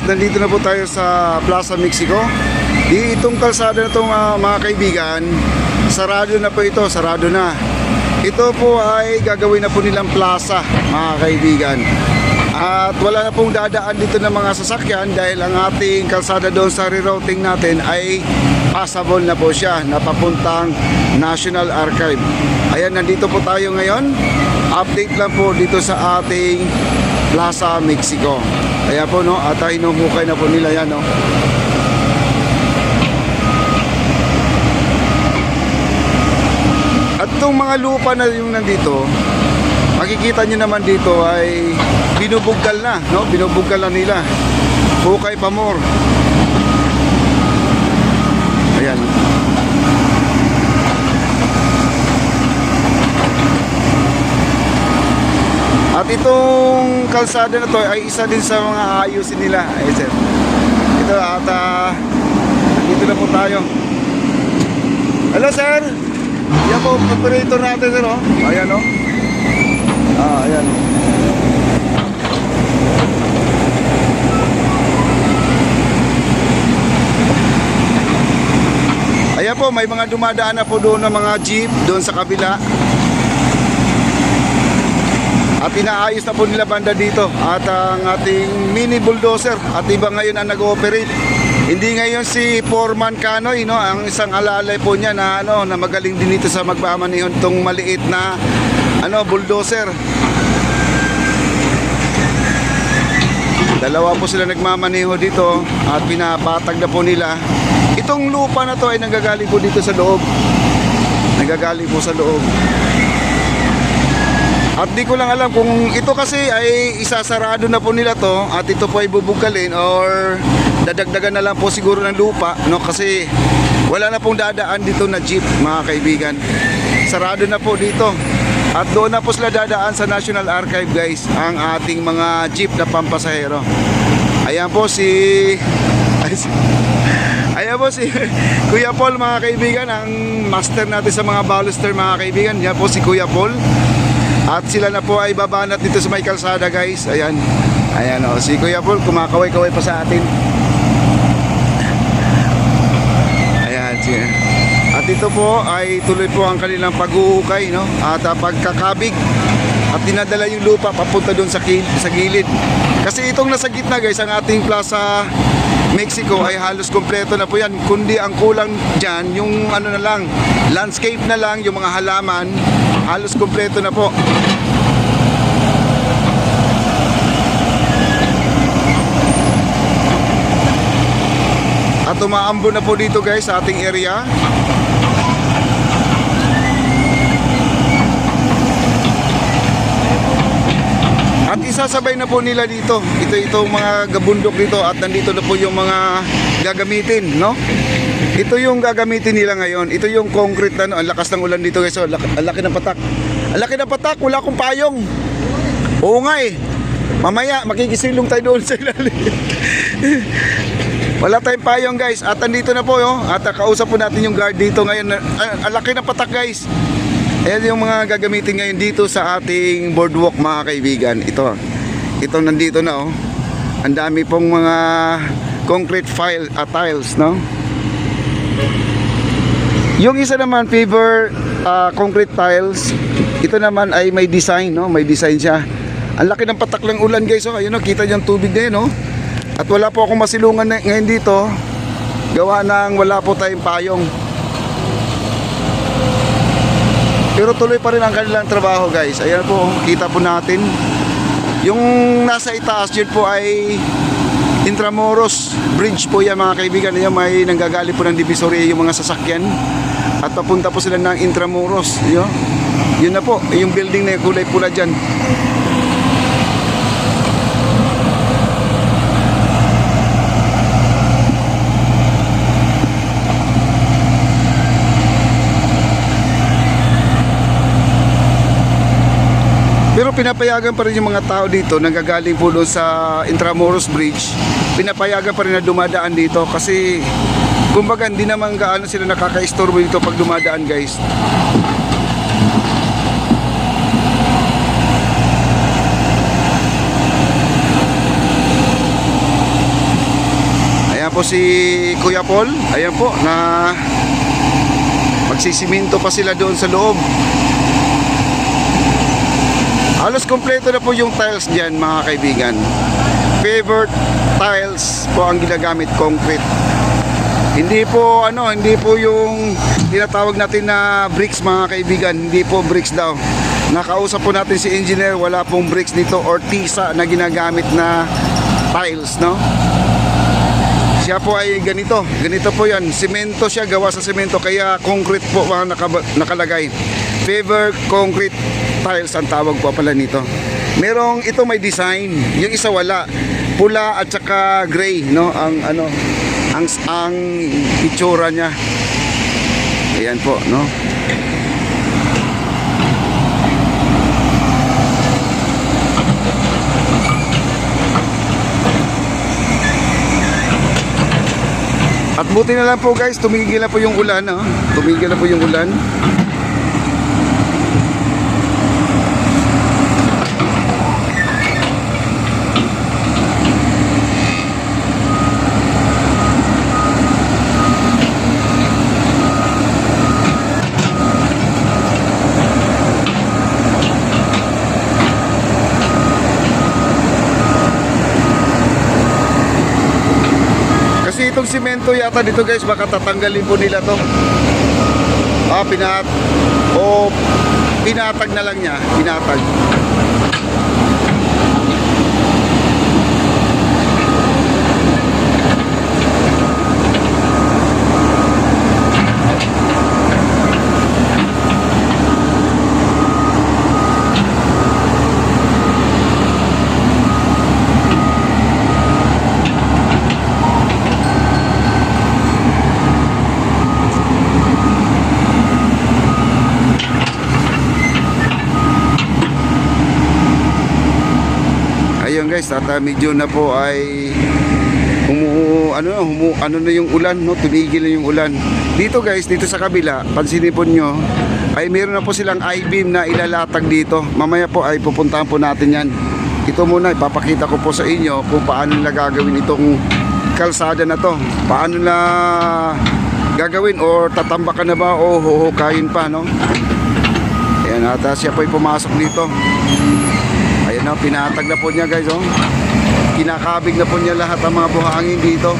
nandito na po tayo sa Plaza Mexico. Itong kalsada na itong mga kaibigan, sarado na po ito, sarado na. Ito po ay gagawin na po nilang plaza, mga kaibigan. At wala na pong dadaan dito ng mga sasakyan dahil ang ating kalsada doon sa rerouting natin ay passable na po siya, napapuntang National Archive. Ayan, nandito po tayo ngayon. Update lang po dito sa ating Plaza Mexico. Ayan po, no, at hinuhukay na po nila yan, no. At itong mga lupa na yung nandito, makikita nyo naman dito ay binubuggal na, no? Binubuggal na nila. Hukay pa more. Ayan. At itong kalsada na to ay isa din sa mga ayusin nila. Ayan, sir. Ito at dito na po tayo. Hello, sir. Yan po, operator natin, sir, oh. Ayan, oh. Ayan. Ayan po, may mga dumadaan na po doon ng mga jeep doon sa kabila. At inaayos na po nila banda dito. At ang ating mini bulldozer at iba ngayon ang nag-ooperate. Hindi ngayon si Foreman Canoy, no, ang isang alalay po niya na na magaling din dito sa magmamanihon tong maliit na bulldozer. Dalawa po sila nagmamaneho dito at pinapatag na po nila. Itong lupa na to ay nanggagaling po dito sa loob. Nanggagaling po sa loob. At di ko lang alam kung ito kasi ay isasarado na po nila to at ito po ay bubugalin or dadagdagan na lang po siguro ng lupa, no, kasi wala na pong dadaan dito na jeep, mga kaibigan. Sarado na po dito. At doon na po sila dadaan sa National Archive, guys, ang ating mga jeep na pampasahero. Ayan po si Ayan po si Kuya Paul, mga kaibigan, ang master natin sa mga baluster, mga kaibigan. Yan po si Kuya Paul. At sila na po ay babanat dito sa may kalsada, guys. Ayan. Ayan, oh, si Kuya Paul kumakaway-kaway pa sa atin. Ayan, siya. At ito po ay tuloy po ang kanilang paghuhukay, no? At pagkakabig. At dinadala yung lupa papunta doon sa gilid. Kasi itong nasa gitna, guys, ang ating Plaza Mexico ay halos kompleto na po yan. Kundi ang kulang dyan, yung na lang, landscape na lang, yung mga halaman, halos kompleto na po. At umaambo na po dito, guys, sa ating area. At isasabay na po nila dito. Itong mga gabundok dito at nandito na po yung mga gagamitin, no? Ito yung gagamitin nila ngayon. Ito yung concrete na, ang lakas ng ulan dito, guys. Ang laki ng patak. Ang laki ng patak, wala akong payong. Oo nga eh. Mamaya makikisilong tayo doon sa ilalim. Wala tayong payong, guys. At nandito na po, oh. At kausap po natin yung guard dito ngayon. Ang laki ng patak, guys. Ayan yung mga gagamitin ngayon dito sa ating boardwalk, mga kaibigan. Ito nandito na, oh. Ang dami pong mga concrete tiles, no? Yung isa naman, paver concrete tiles. Ito naman ay may design, no? May design siya. Ang laki ng patak ng ulan, guys, oh. Ayun, oh, kita niyo yung tubig na yun, no? At wala po akong masilungan ngayon dito. Gawa ng wala po tayong payong. Pero tuloy pa rin ang kanilang trabaho, guys. Ayan po, kita po natin. Yung nasa itaas yun po ay Intramuros Bridge po yan, mga kaibigan. Ayan, may nanggagaling po ng Divisoria yung mga sasakyan. At papunta po sila ng Intramuros. Yun na po, yung building na kulay pula dyan. Pero pinapayagan pa rin yung mga tao dito nanggagaling po doon sa Intramuros Bridge. Pinapayagan pa rin na dumadaan dito kasi kumbaga hindi naman gaano sila nakaka-istorbo dito pag dumadaan, guys. na po si Kuya Paul. Ayan po, na magsisiminto pa sila doon sa loob. Halos kompleto na po yung tiles dyan, mga kaibigan. Favorite tiles po ang ginagamit, concrete. Hindi po hindi po yung tinatawag natin na bricks, mga kaibigan. Hindi po bricks daw. Nakausap po natin si engineer, wala pong bricks dito or tisa na ginagamit na tiles, no? Siya po ay ganito po yan, semento siya, gawa sa semento, kaya concrete po ang nakalagay. Favor concrete tiles ang tawag po pala nito. Merong ito may design, yung isa wala, pula at saka gray, no? Ang itsura niya. Ayan po, no? At buti na lang po guys, tumigil na po yung ulan, no? Tumigil na po yung ulan. Itong simento yata dito guys, baka tatanggalin po nila to. Pinatag na lang niya, pinatag. Ayun guys, at medyo na po ay ano na yung ulan, no? Tumigil na yung ulan. Dito guys, dito sa kabila, pansinin po nyo, ay meron na po silang I-beam na ilalatag dito. Mamaya po ay pupuntahan po natin yan. Ito muna, ipapakita ko po sa inyo kung paano nila gagawin itong kalsada na to. Paano na gagawin, or tatambakan na ba o huhukayin pa, no? Ayan, at siya po ay pumasok dito. Ayan na, pinatag na po niya guys, oh. Kinakabig na po niya lahat ang mga buhangin dito.